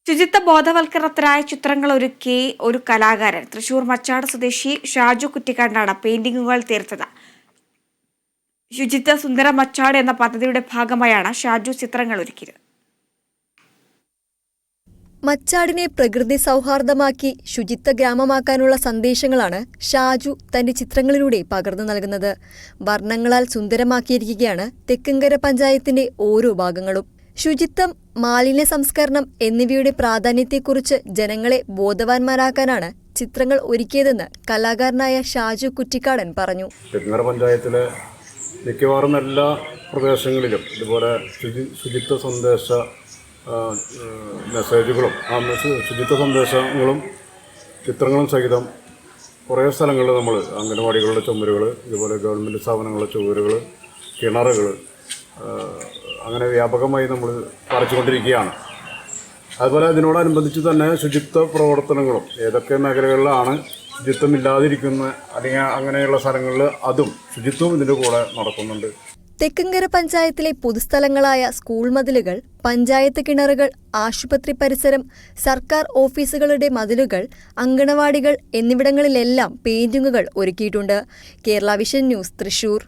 ശുചിത്വ ബോധവൽക്കരണത്തിനായ ചിത്രങ്ങൾ ഒരുക്കി ഒരു കലാകാരൻ തൃശൂർ മച്ചാട് സ്വദേശി ഷാജു കുറ്റിക്കാടാണ് പെയിന്റിങ്ങുകൾ തീർത്തത്. ശുചിത്വ സുന്ദര മച്ചാട് എന്ന പദ്ധതിയുടെ ഭാഗമായാണ് ഷാജു ചിത്രങ്ങൾ ഒരുക്കിയത്. മച്ചാടിനെ പ്രകൃതി സൗഹാർദ്ദമാക്കി ശുചിത്വ ഗ്രാമമാക്കാനുള്ള സന്ദേശങ്ങളാണ് ഷാജു തന്റെ ചിത്രങ്ങളിലൂടെ പകർന്നു നൽകുന്നത്. വർണ്ണങ്ങളാൽ സുന്ദരമാക്കിയിരിക്കുകയാണ് തെക്കുംകര പഞ്ചായത്തിന്റെ ഓരോ ഭാഗങ്ങളും. ശുചിത്വം, മാലിന്യ സംസ്കരണം എന്നിവയുടെ പ്രാധാന്യത്തെക്കുറിച്ച് ജനങ്ങളെ ബോധവാന്മാരാക്കാനാണ് ചിത്രങ്ങൾ ഒരുക്കിയതെന്ന് കലാകാരനായ ഷാജു കുറ്റിക്കാടൻ പറഞ്ഞു. തെക്കുംകര പഞ്ചായത്തിലെ മിക്കവാറും എല്ലാ പ്രദേശങ്ങളിലും ഇതുപോലെ ശുചിത്വ സന്ദേശ മെസ്സേജുകളും ശുചിത്വ സന്ദേശങ്ങളും ചിത്രങ്ങളും സഹിതം കുറേ സ്ഥലങ്ങളിൽ നമ്മൾ അംഗനവാടികളുടെ ചുമരുകൾ, ഇതുപോലെ ഗവൺമെൻറ് സ്ഥാപനങ്ങളുടെ ചുമരുകൾ, കിണറുകൾ അങ്ങനെ വ്യാപകമായി നമ്മൾ വരച്ചുകൊണ്ടിരിക്കുകയാണ്. അതുപോലെ അതിനോടനുബന്ധിച്ച് തന്നെ ശുചിത്വ പ്രവർത്തനങ്ങളും ഏതൊക്കെ മേഖലകളിലാണ് ശുചിത്വമില്ലാതിരിക്കുന്ന അല്ലെങ്കിൽ അങ്ങനെയുള്ള സ്ഥലങ്ങളിൽ അതും ശുചിത്വവും ഇതിൻ്റെ കൂടെ നടക്കുന്നുണ്ട്. തെക്കുംകര പഞ്ചായത്തിലെ പൊതുസ്ഥലങ്ങളായ സ്കൂൾ മതിലുകൾ, പഞ്ചായത്ത് കിണറുകൾ, ആശുപത്രി പരിസരം, സർക്കാർ ഓഫീസുകളുടെ മതിലുകൾ, അങ്കണവാടികൾ എന്നിവിടങ്ങളിലെല്ലാം പെയിന്റിങ്ങുകൾ ഒരുക്കിയിട്ടുണ്ട്. Kerala vision news, Thrissur.